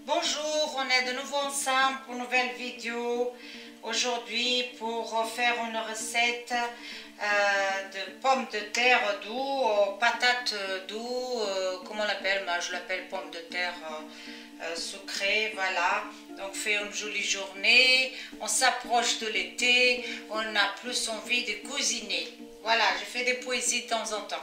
Bonjour, on est de nouveau ensemble pour une nouvelle vidéo. Aujourd'hui pour faire une recette de pommes de terre douces, patates douces, comment on l'appelle? Moi je l'appelle pommes de terre sucrées, voilà. Donc fait une jolie journée, on s'approche de l'été, on a plus envie de cuisiner. Voilà, je fais des poésies de temps en temps.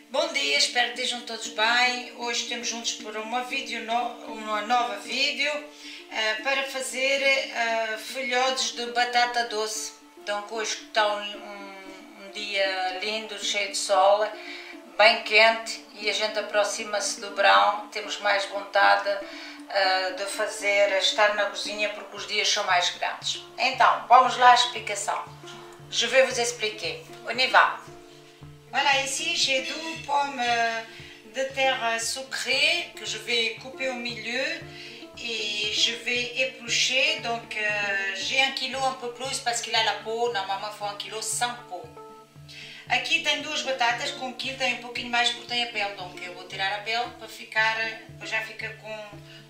Bom dia, espero que estejam todos bem. Hoje estamos juntos para uma nova vídeo para fazer filhotes de batata doce. Então hoje está um dia lindo, cheio de sol, bem quente e a gente aproxima-se do verão, temos mais vontade de estar na cozinha porque os dias são mais grandes. Então, vamos lá à explicação. Je vais vous expliquer. On y va. Voilà, ici j'ai 12 pommes de terre sucrées que je vais couper au milieu et je vais éplucher. Donc j'ai 1 kg un peu plus parce qu'il a la peau, normalement il faut 1 kg sans peau. Aqui tem 2 batatas, com 1 kg tem um pouquinho mais porque tem a pele, donc eu vou tirar a pele para já fica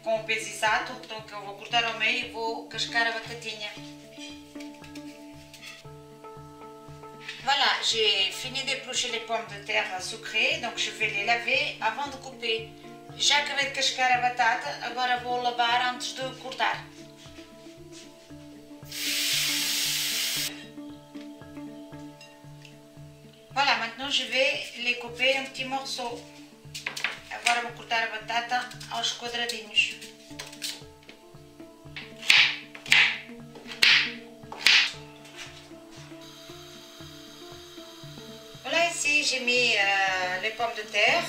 com o peso exato. Então eu vou cortar ao meio e vou cascar a batatinha. Voilà, j'ai fini d'éplucher les pommes de terre sucrées, donc je vais les laver avant de couper. Já acabei de cascar a batata, agora vou lavar antes de cortar. Voilà, maintenant je vais les couper en petits morceaux. Agora vou cortar a batata aos quadradinhos. Ici j'ai mis les pommes de terre,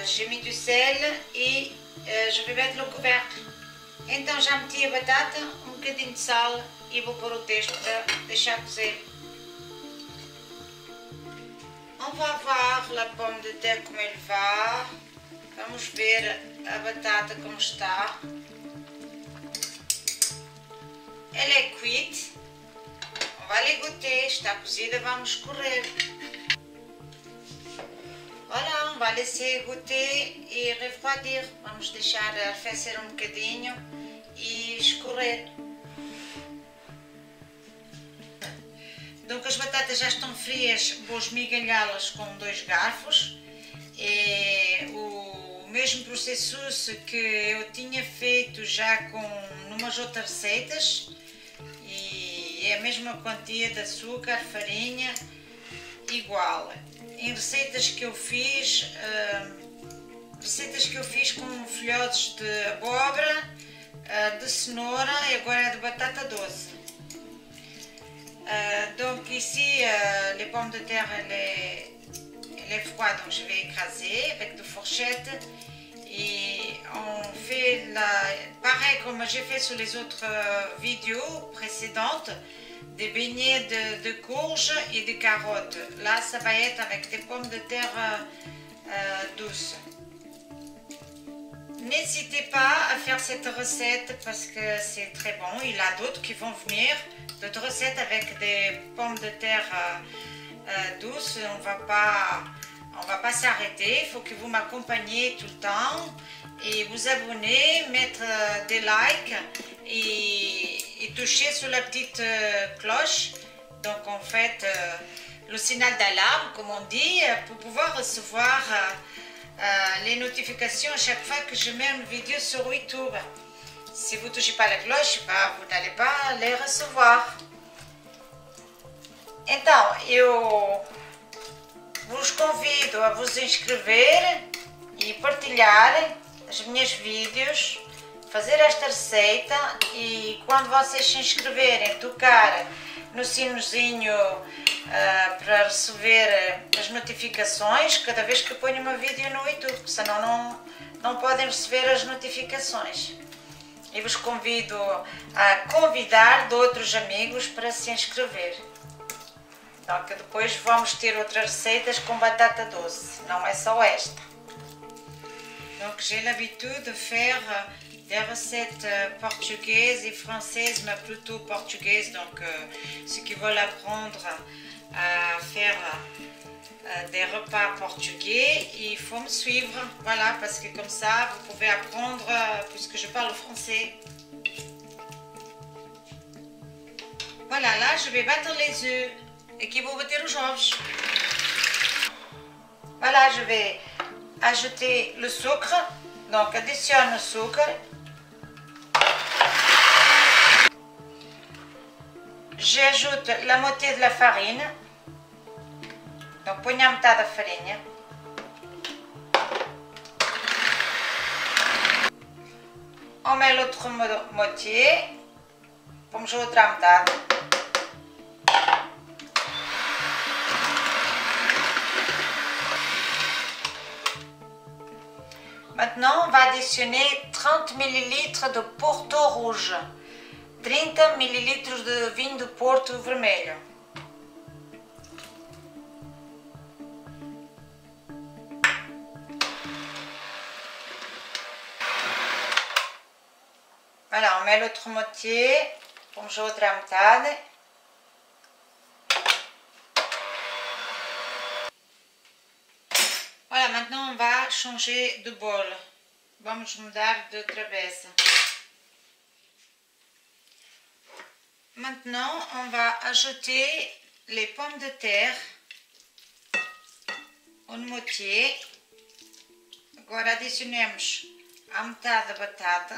j'ai mis du sel et je vais mettre le couvercle. Então já meti a batata, um bocadinho de sal e vou pôr o texto para deixar cozer. On va voir la pomme de terre como elle va. Vamos ver a batata como está. Elle est cuite. On va les goûter, está cozida, vamos escorrer. Voilà, on va laisser goûter e refroidir. Vamos deixar arrefecer um bocadinho e escorrer. Donc as batatas já estão frias, vou esmigalhá-las com 2 garfos. É o mesmo processo que eu tinha feito já com umas outras receitas. É a mesma quantia de açúcar, farinha, igual. Em receitas que eu fiz com filhotes de abóbora, de cenoura e agora é de batata doce. Donc ici, les pommes de terre, elle est froide, donc je vais écraser avec des fourchettes. Et on fait pareil comme j'ai fait sur les autres vidéos précédentes, des beignets de courge et de carottes. Là, ça va être avec des pommes de terre douces. N'hésitez pas à faire cette recette parce que c'est très bon. Il y a d'autres qui vont venir, d'autres recettes avec des pommes de terre douces. On va pas s'arrêter, il faut que vous m'accompagniez tout le temps et vous abonner, mettre des likes et toucher sur la petite cloche. Donc en fait, le signal d'alarme, comme on dit, pour pouvoir recevoir les notifications à chaque fois que je mets une vidéo sur YouTube. Si vous ne touchez pas la cloche, vous n'allez pas les recevoir. Então, eu vos convido a vos inscrever e partilhar as minhas vídeos, fazer esta receita e quando vocês se inscreverem, tocar no sinozinho para receber as notificações cada vez que eu ponho uma vídeo no YouTube, senão não podem receber as notificações. E vos convido a convidar de outros amigos para se inscrever. Então, que depois vamos ter outras receitas com batata doce, não é só esta. Donc j'ai l'habitude de faire des recettes portugaises et françaises, mais plutôt portugaises. Donc ceux qui veulent apprendre à faire des repas portugais, il faut me suivre, voilà, parce que comme ça vous pouvez apprendre puisque je parle français. Voilà, là je vais battre les œufs. Aqui vou bater os ovos. Voilà, je vais ajouter le sucre, donc additionne le sucre. J'ajoute la moitié de la farine. Donc ponho a metade da farinha. On met l'autre moitié. Pomos a outra metade. Maintenant, on va additionner 30 ml de Porto rouge, 30 ml de vinho de Porto vermelho. Voilà, on met l'autre moitié, pomos a outra metade. Voilà, maintenant on va changer de bol. Vamos mudar de travessa. Maintenant, on va ajouter les pommes de terre une moitié. Agora adicionemos a metade da batata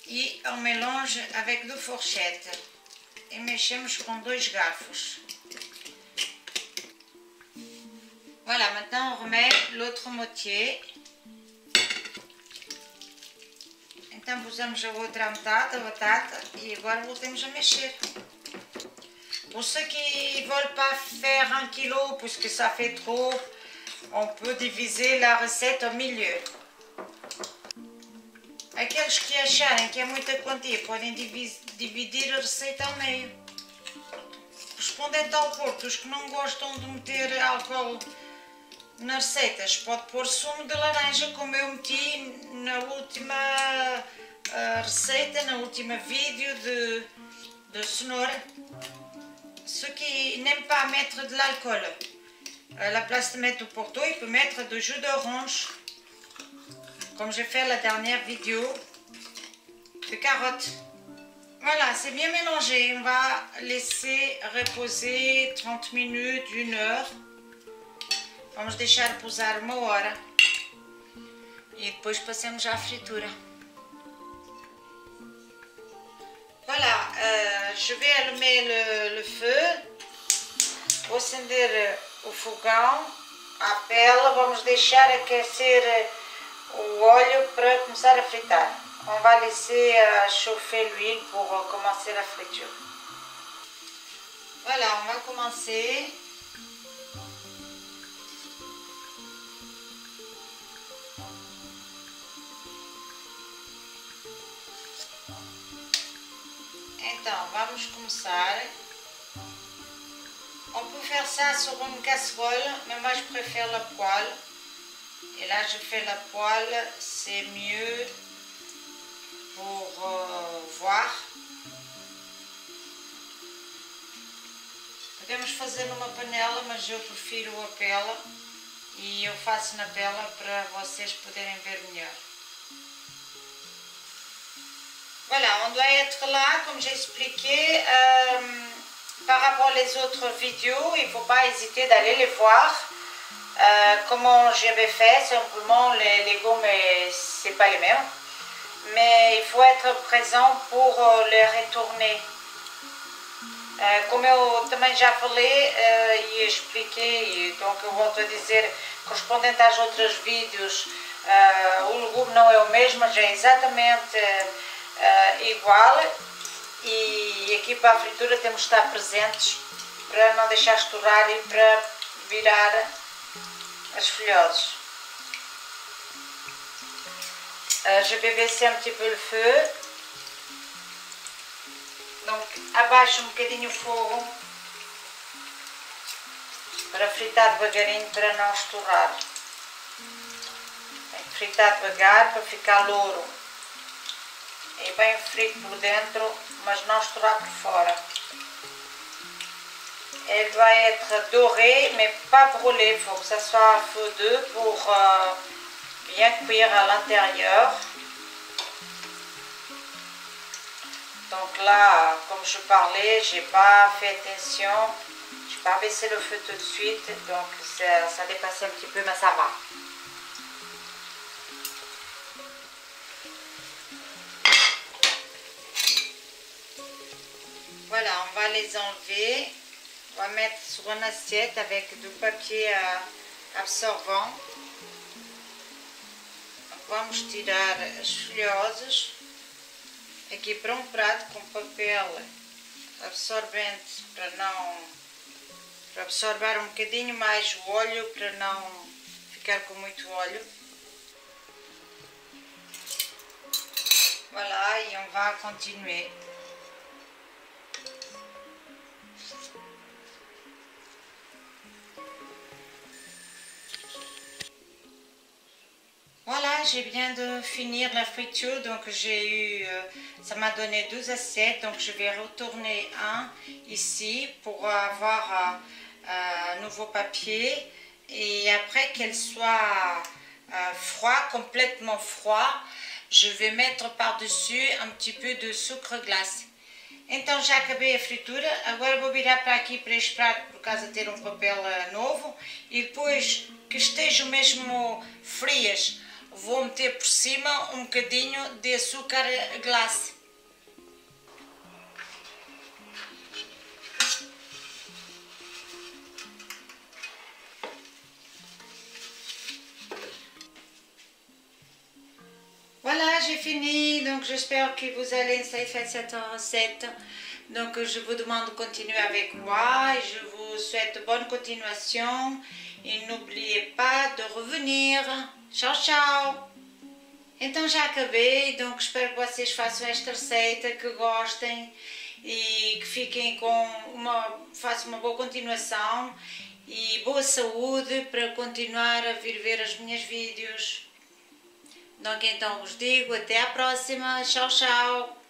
e ao mélange avec deux fourchettes e mexemos com dois garfos. Voilà, maintenant on remet l'autre moitié. Então pusemos a outra metade da batata e agora voltemos a mexer. Pour ceux qui ne veulent pas faire 1 kg puisque ça fait trop, on peut diviser la recette au milieu. Aqueles que acharem que é muita quantia podem dividir a receita ao meio. Correspondente ao Porto, os que não gostam de meter álcool nas receitas, pode pôr sumo de laranja, como eu meti na última receita, na última vídeo de cenoura. Ceux qui n'aiment pas mettre de l'alcool, à la place de mettre du Porto, il peut mettre du jus d'orange, comme j'ai fait la dernière vidéo, de carottes. Voilà, c'est bien mélangé. On va laisser reposer 30 minutes, 1 heure. Vamos deixar repousar 1 hora e depois passamos à fritura. Voilà, je vais allumer le feu, vou acender o fogão à pele, vamos deixar aquecer o óleo para começar a fritar. On va laisser chauffer l'huile pour commencer la friture. Voilà, on va commencer. Então, vamos começar. On peut faire ça sur une casserole, mais moi je préfère la poêle. Et là je fais la poêle, c'est mieux pour voir. Podemos fazer numa panela, mas eu prefiro a pela e eu faço na pela para vocês poderem ver melhor. Voilà, on doit être là, comme j'ai expliqué, par rapport aux autres vidéos, il ne faut pas hésiter d'aller les voir. Comment j'avais fait, simplement les légumes, ce n'est pas les mêmes. Mais il faut être présent pour les retourner. Como eu também já falei e expliquei, donc eu volto a dizer, correspondente às outros vídeos, o legume não é o mesmo, mas é exatamente igual, e aqui para a fritura temos de estar presentes para não deixar estourar e para virar as folhoses. Je vais baisser un petit peu le feu, donc abaixo um bocadinho o fogo para fritar devagarinho para não estourar. Tem que fritar devagar para ficar louro e bem frito por dentro, mas não estourar por fora. Elle doit être dorée, mais pas brûlée. Il faut que ça soit à feu doux pour bien cuire à l'intérieur. Donc là, comme je parlais, j'ai pas fait attention. Je n'ai pas baissé le feu tout de suite. Donc ça dépasse un petit peu, mais ça va. Voilà, on va les enlever. On va mettre sur une assiette avec du papier absorvant. Vamos tirar as folhosas. Aqui para um prato com papel absorvente para absorver um bocadinho mais o óleo, para não ficar com muito óleo. Voilà, et on va continuer. Voilà, j'ai bien de finir la friture, donc ça m'a donné 12 assiettes, donc je vais retourner un ici pour avoir un nouveau papier, et après qu'elle soit froid, complètement froid, je vais mettre par-dessus un petit peu de sucre glace. Então já acabei a fritura, agora vou virar para aqui para este prato por causa de ter um papel novo, e depois que estejam mesmo frias, vou meter por cima um bocadinho de açúcar glace. Voilà, j'ai fini, donc j'espère que vous allez essayer de faire cette recette. Donc je vous demande de continuer avec moi et je vous souhaite bonne continuation. E n'oubliez pas de revenir. Tchau, tchau! Então já acabei, donc espero que vocês façam esta receita, que gostem e que fiquem façam uma boa continuação e boa saúde para continuar a vir ver os meus vídeos. Donc então vos digo até à próxima. Tchau, tchau!